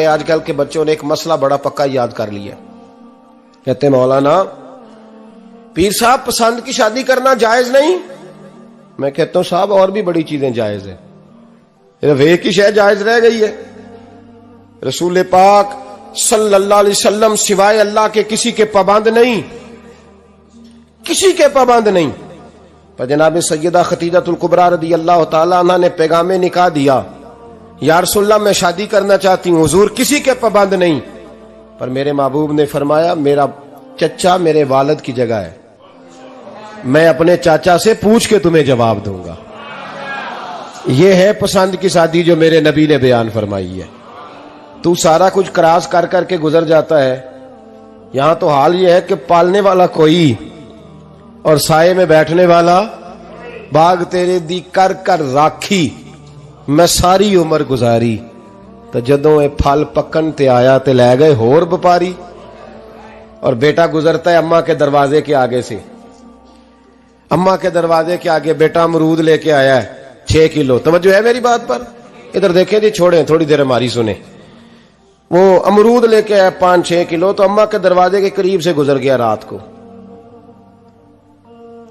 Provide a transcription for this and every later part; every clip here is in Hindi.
है आजकल के बच्चों ने एक मसला बड़ा पक्का याद कर लिया। कहते मौलाना पीर साहब पसंद की शादी करना जायज नहीं। मैं कहता हूं साहब और भी बड़ी चीजें जायज है, एक ही शय जायज रह गई है। रसूल पाक सल्लल्लाहु अलैहि वसल्लम सिवाय अल्लाह के किसी के पाबंद नहीं, किसी के पाबंद नहीं। पर जनाब सैयदा खतीजतुल कुबरा रदी अल्लाह ताला अन्हा ने पैगामे निकाह दिया, या रसूलल्लाह मैं शादी करना चाहती हूं, हुजूर किसी के पाबंद नहीं। पर मेरे महबूब ने फरमाया मेरा चचा मेरे वालिद की जगह है, मैं अपने चाचा से पूछ के तुम्हें जवाब दूंगा। यह है पसंद की शादी जो मेरे नबी ने बयान फरमाई है। तू सारा कुछ क्रॉस कर करके गुजर जाता है। यहां तो हाल यह है कि पालने वाला कोई और साये में बैठने वाला, बाग तेरे दी कर कर राखी मैं सारी उम्र गुजारी, तो जदों ये फल पकन ते आया ते लै गए होर व्यापारी। और बेटा गुजरता है अम्मा के दरवाजे के आगे से, अम्मा के दरवाजे के आगे बेटा अमरूद लेके आया है 6 किलो। तवज्जो है मेरी बात पर? इधर देखें जी, छोड़े थोड़ी देर हमारी सुने। वो अमरूद लेके आया 5-6 किलो, तो अम्मा के दरवाजे के करीब से गुजर गया रात को।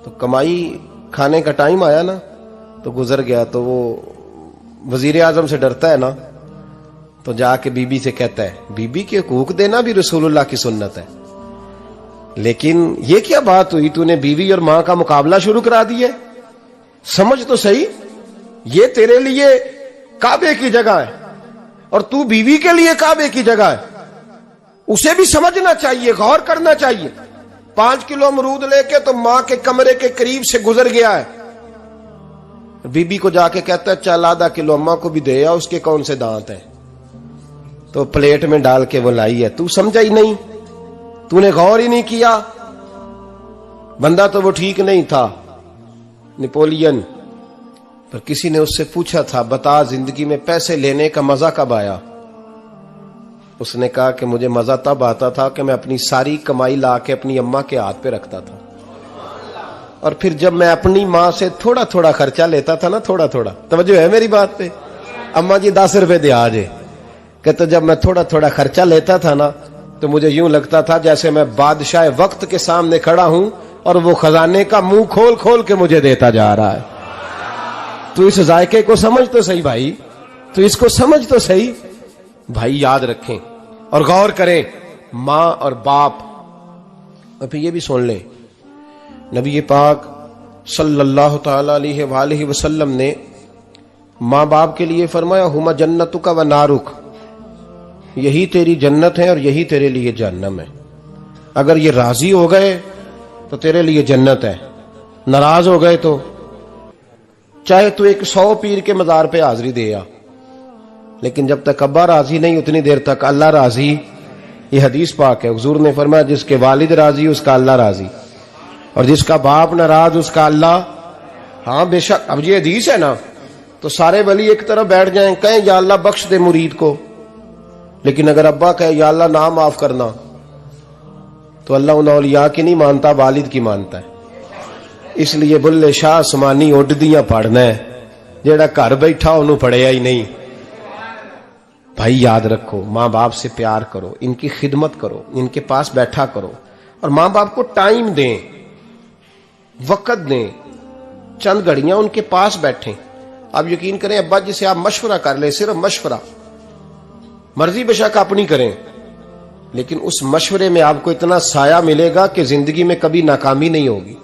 तो कमाई खाने का टाइम आया ना, तो गुजर गया। तो वो वजीर आजम से डरता है ना, तो जाके बीबी से कहता है बीबी के हकूक देना भी रसूलुल्लाह की सुन्नत है। लेकिन ये क्या बात हुई, तूने बीवी और मां का मुकाबला शुरू करा दिया? समझ तो सही, ये तेरे लिए काबे की जगह है और तू बीवी के लिए काबे की जगह है। उसे भी समझना चाहिए, गौर करना चाहिए। 5 किलो अमरूद लेके तो मां के कमरे के करीब से गुजर गया है। बीबी को जाके कहता है चल आधा किलो अम्मा को भी दे आ, उसके कौन से दांत हैं। तो प्लेट में डाल के वो लाई है। तू समझा ही नहीं, तूने गौर ही नहीं किया। बंदा तो वो ठीक नहीं था, नेपोलियन। पर किसी ने उससे पूछा था बता जिंदगी में पैसे लेने का मजा कब आया? उसने कहा कि मुझे मजा तब आता था कि मैं अपनी सारी कमाई ला के अपनी अम्मा के हाथ पे रखता था, और फिर जब मैं अपनी मां से थोड़ा थोड़ा खर्चा लेता था ना, थोड़ा थोड़ा, तवज्जो है मेरी बात पे? अम्मा जी 10 रुपए दे आज। कहते जब मैं थोड़ा थोड़ा खर्चा लेता था ना, तो मुझे यूं लगता था जैसे मैं बादशाह वक्त के सामने खड़ा हूं और वो खजाने का मुंह खोल खोल के मुझे देता जा रहा है। तू इस जायके को समझ तो सही भाई, तू इसको समझ तो सही भाई। याद रखें और गौर करें, मां और बाप। और फिर ये भी सुन लें, नबी पाक सल्लल्लाहु ताला अलैहि वसल्लम ने मां बाप के लिए फरमाया हुमा जन्नतुका व नारुक, यही तेरी जन्नत है और यही तेरे लिए जहन्नम है। अगर ये राजी हो गए तो तेरे लिए जन्नत है, नाराज हो गए तो चाहे तू 100 पीर के मजार पे हाजिरी दे आ, लेकिन जब तक अब्बा राजी नहीं उतनी देर तक अल्लाह राजी। ये हदीस पाक है, हुजूर ने फरमाया जिसके वालिद राजी उसका अल्लाह राजी, और जिसका बाप नाराज उसका अल्लाह। हाँ बेशक, अब ये हदीस है ना, तो सारे वली एक तरफ बैठ जाएं, कहें या अल्लाह बख्श दे मुरीद को, लेकिन अगर अब्बा कहे या अल्लाह ना माफ करना, तो अल्लाह उन औलिया की नहीं मानता, वालिद की मानता है। इसलिए बुल्ले शाह समानी उड्दियां पढ़ना है, जेड़ा घर बैठा उन्होंने पढ़िया ही नहीं। भाई याद रखो, मां बाप से प्यार करो, इनकी खिदमत करो, इनके पास बैठा करो, और मां बाप को टाइम दें, वक्त दें, चंद घड़ियां उनके पास बैठें। आप यकीन करें अब्बा जी से आप मशवरा कर ले, सिर्फ मशवरा, मर्जी बेशक अपनी करें, लेकिन उस मशवरे में आपको इतना साया मिलेगा कि जिंदगी में कभी नाकामी नहीं होगी।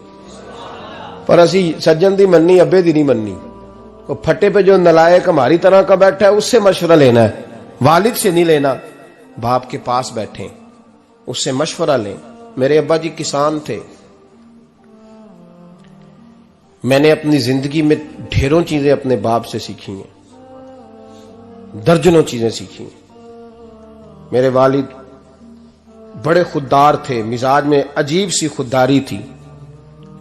पर असी सज्जन दी मननी, अब्बे दी नहीं मननी। वो फटे पे जो नलायक हमारी तरह का बैठा है उससे मशवरा लेना है, वालिद से नहीं लेना। बाप के पास बैठे, उससे मशवरा लें। मेरे अब्बा जी किसान थे, मैंने अपनी जिंदगी में ढेरों चीजें अपने बाप से सीखी हैं, दर्जनों चीजें सीखी हैं। मेरे वालिद बड़े खुददार थे, मिजाज में अजीब सी खुददारी थी।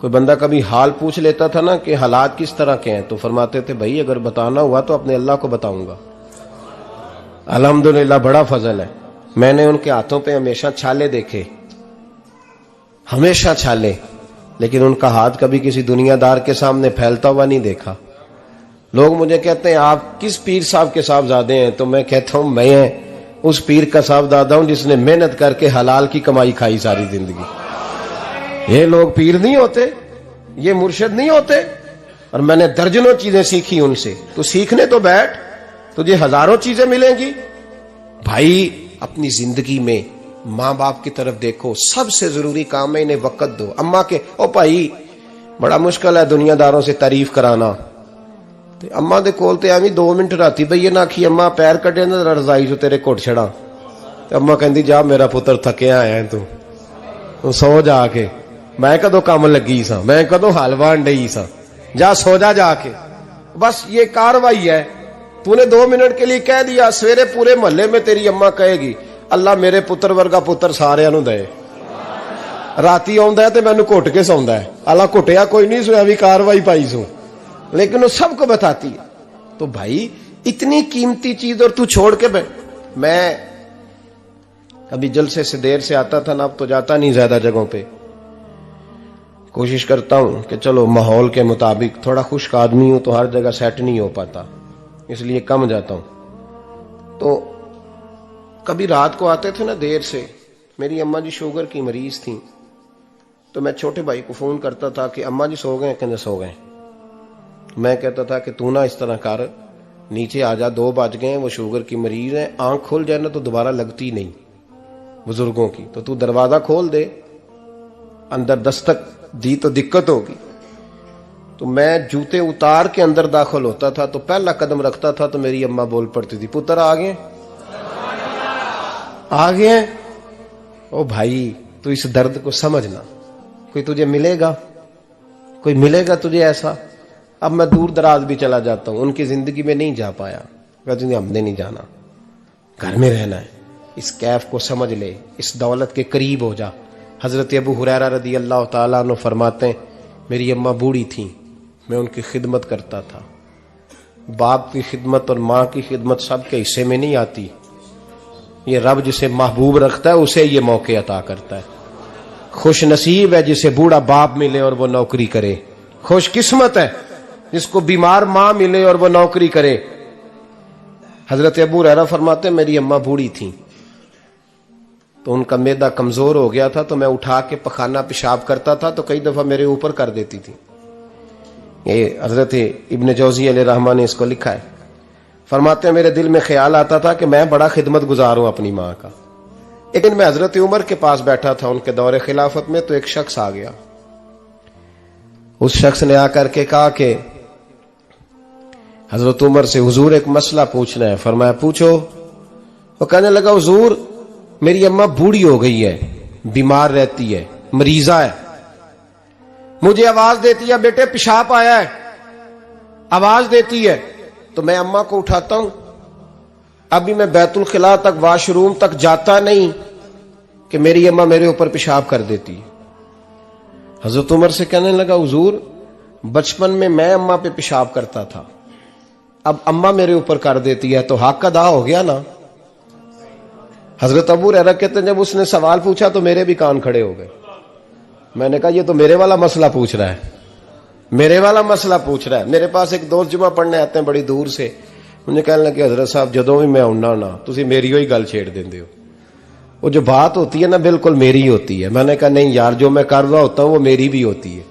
कोई बंदा कभी हाल पूछ लेता था ना कि हालात किस तरह के हैं, तो फरमाते थे भाई अगर बताना हुआ तो अपने अल्लाह को बताऊंगा। अल्हम्दुलिल्लाह बड़ा फजल है, मैंने उनके हाथों पे हमेशा छाले देखे, हमेशा छाले, लेकिन उनका हाथ कभी किसी दुनियादार के सामने फैलता हुआ नहीं देखा। लोग मुझे कहते हैं आप किस पीर साहब के साहबजादे हैं, तो मैं कहता हूं मैं उस पीर का साहबजादा हूं जिसने मेहनत करके हलाल की कमाई खाई सारी जिंदगी। ये लोग पीर नहीं होते, ये मुर्शिद नहीं होते। और मैंने दर्जनों चीजें सीखी उनसे। तो सीखने तो बैठ, तुझे हजारों चीजें मिलेंगी। भाई अपनी जिंदगी में मां बाप की तरफ देखो, सबसे जरूरी काम है इन्हें वक्त दो। अम्मा के ओ भाई बड़ा मुश्किल है दुनियादारों से तारीफ कराना। ते अम्मा दे कोल ते एवं 2 मिनट राती बईए ना आखी अम्मा पैर कटे ना रजाई चो तेरे घुट छड़ा। ते अम्मा कहती जा मेरा पुत्र थकिया आया तू सो जाके, मैं कदों काम लगी सा, मैं कदों हल वाण डई सा, जा सो जा जाके। बस ये कार्रवाई है। तूने 2 मिनट के लिए कह दिया, सवेरे पूरे मोहल्ले में तेरी अम्मा कहेगी अल्लाह मेरे पुत्र वर्गा पुत्र सारियां नूं दे। राती आउंदा है ते मैनू घुट के सौंदा है, अल्लाह घुटिया कोई नहीं सोया भी कार्रवाई पाई सू, लेकिन वो सबको बताती है। तो भाई इतनी कीमती चीज और तू छोड़ के बैठ। मैं अभी जलसे से देर से आता था ना, अब तो जाता नहीं ज्यादा जगहों पे। कोशिश करता हूं कि चलो माहौल के मुताबिक, थोड़ा खुश्क आदमी हूं तो हर जगह सेट नहीं हो पाता, इसलिए कम जाता हूं। तो कभी रात को आते थे ना देर से, मेरी अम्मा जी शुगर की मरीज थी, तो मैं छोटे भाई को फोन करता था कि अम्मा जी सो गए, कहते सो गए। मैं कहता था कि तू ना इस तरह कर, नीचे आ जा, 2 बज गए, वो शुगर की मरीज है, आंख खुल जाए ना तो दोबारा लगती नहीं बुजुर्गों की, तो तू दरवाजा खोल दे, अंदर दस्तक दी तो दिक्कत होगी। तो मैं जूते उतार के अंदर दाखिल होता था, तो पहला कदम रखता था तो मेरी अम्मा बोल पड़ती थी पुत्र आ गए, आ गए। ओ भाई तू इस दर्द को समझना, कोई तुझे मिलेगा, कोई मिलेगा तुझे ऐसा। अब मैं दूर दराज भी चला जाता हूं, उनकी जिंदगी में नहीं जा पाया, कहते हमने नहीं जाना, घर में रहना है। इस कैफ को समझ ले, इस दौलत के करीब हो जा। हजरत अबू हुरैरा रदी अल्लाह ताला अन्हु फरमाते हैं मेरी अम्मा बूढ़ी थी, मैं उनकी खिदमत करता था। बाप की खिदमत और माँ की खिदमत सबके हिस्से में नहीं आती, ये रब जिसे महबूब रखता है उसे ये मौके अता करता है। खुश नसीब है जिसे बूढ़ा बाप मिले और वो नौकरी करे, खुश किस्मत है जिसको बीमार माँ मिले और वो नौकरी करे। हजरत अबू हुरैरा फरमाते मेरी अम्मा बूढ़ी थी, तो उनका मैदा कमजोर हो गया था, तो मैं उठा के पखाना पेशाब करता था तो कई दफा मेरे ऊपर कर देती थी। ये हजरत इब्न जौजी अलैहि रहमा ने इसको लिखा है। फरमाते हैं मेरे दिल में ख्याल आता था कि मैं बड़ा खिदमत गुजार हूं अपनी मां का। एक दिन मैं हजरत उमर के पास बैठा था उनके दौरे खिलाफत में, तो एक शख्स आ गया। उस शख्स ने आकर के कहा कि हजरत उमर से हुजूर एक मसला पूछना है। फरमाया पूछो। वो कहने लगा हुजूर मेरी अम्मा बूढ़ी हो गई है, बीमार रहती है, मरीजा है, मुझे आवाज देती है बेटे पेशाब आया है, आवाज देती है, तो मैं अम्मा को उठाता हूं। अभी मैं बैतुल खिला तक, वॉशरूम तक जाता नहीं कि मेरी अम्मा मेरे ऊपर पेशाब कर देती है। हजरत उमर से कहने लगा हुजूर बचपन में मैं अम्मा पे पेशाब करता था, अब अम्मा मेरे ऊपर कर देती है, तो हक अदा हो गया ना। हजरत अबू हुरैरा कहते हैं जब उसने सवाल पूछा तो मेरे भी कान खड़े हो गए। मैंने कहा ये तो मेरे वाला मसला पूछ रहा है, मेरे वाला मसला पूछ रहा है। मेरे पास एक दोस्त जुमा पढ़ने आते हैं बड़ी दूर से, मुझे कहने लगे हजरत साहब जदों भी मैं आउना ना तुसी मेरी ही गल छेड़ देंदे हो, वो जो बात होती है ना बिल्कुल मेरी होती है। मैंने कहा नहीं यार, जो मैं कर रहा होता हूं वो मेरी भी होती है,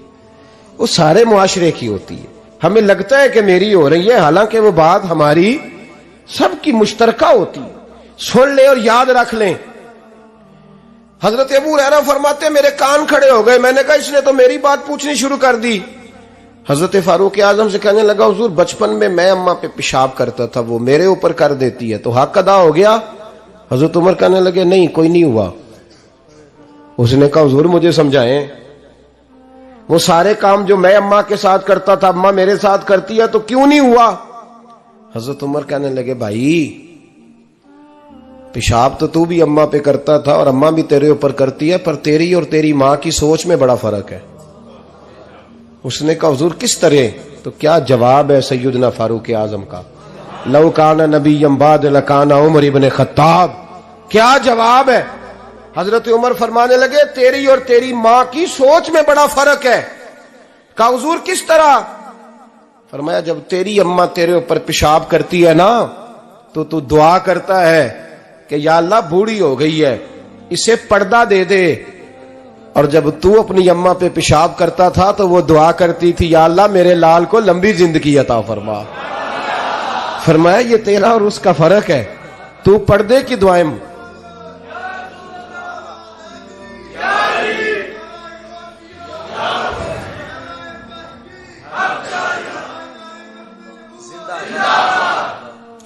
वो सारे मुआशरे की होती है। हमें लगता है कि मेरी हो रही है, हालांकि वो बात हमारी सबकी मुश्तरका होती है। सुन ले और याद रख लें। हजरत अबू हुरैरा फरमाते मेरे कान खड़े हो गए। मैंने कहा इसने तो मेरी बात पूछनी शुरू कर दी। हजरत फारूक आजम से कहने लगा हुजूर बचपन में मैं अम्मा पे पेशाब करता था, वो मेरे ऊपर कर देती है, तो हक अदा हो गया। हजरत उमर कहने लगे नहीं कोई नहीं हुआ। उसने कहा हुजूर मुझे समझाएं, वो सारे काम जो मैं अम्मा के साथ करता था अम्मा मेरे साथ करती है, तो क्यों नहीं हुआ। हजरत उमर कहने लगे भाई पेशाब तो तू भी अम्मा पे करता था और अम्मा भी तेरे ऊपर करती है, पर तेरी और तेरी मां की सोच में बड़ा फर्क है। उसने कहा हुजूर किस तरह, तो क्या जवाब है सैयदना फारूक आजम का, लौ काना नबिय्यम बाद लकाना उमर इब्न खत्ताब। क्या जवाब है। हजरत उमर फरमाने लगे तेरी और तेरी मां की सोच में बड़ा फर्क है। कहा हुजूर किस तरह। फरमाया जब तेरी अम्मा तेरे ऊपर पेशाब करती है ना, तो तू दुआ करता है कि या अल्लाह बूढ़ी हो गई है, इसे पर्दा दे दे। और जब तू अपनी अम्मा पे पेशाब करता था तो वो दुआ करती थी, या अल्लाह मेरे लाल को लंबी जिंदगी अता फरमा। फरमाया ये तेरा और उसका फर्क है, तू पर्दे की दुआएं।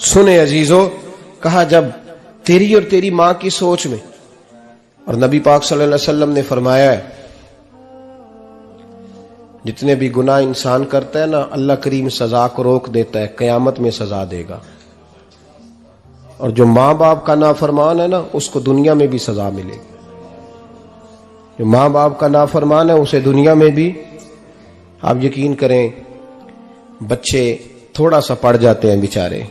सुने अजीजों, कहा जब तेरी और तेरी मां की सोच में, और नबी पाक सल्लल्लाहु अलैहि वसल्लम ने फरमाया है जितने भी गुनाह इंसान करता है ना, अल्लाह करीम सजा को रोक देता है, कयामत में सजा देगा। और जो मां बाप का नाफरमान है ना, उसको दुनिया में भी सजा मिलेगी। जो मां बाप का नाफरमान है उसे दुनिया में भी, आप यकीन करें, बच्चे थोड़ा सा पड़ जाते हैं बेचारे,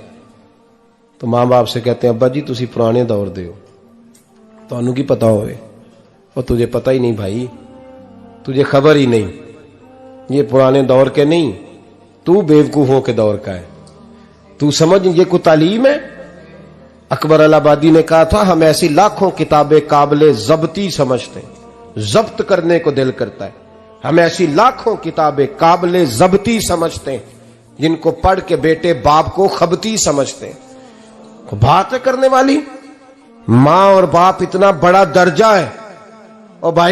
तो मां बाप से कहते हैं अब्बा जी तुसी पुराने दौर दे हो, तुहानू की पता होवे। और तुझे पता ही नहीं भाई, तुझे खबर ही नहीं, ये पुराने दौर के नहीं, तू बेवकूफों के दौर का है। तू समझ ये कोई तालीम है? अकबर अलाहाबादी ने कहा था, हम ऐसी लाखों किताबें काबिले जब्ती समझते हैं, जब्त करने को दिल करता है। हम ऐसी लाखों किताबें काबिले जब्ती समझते हैं, जिनको पढ़ के बेटे बाप को खबती समझते हैं। बात करने वाली मां और बाप इतना बड़ा दर्जा है। और भाई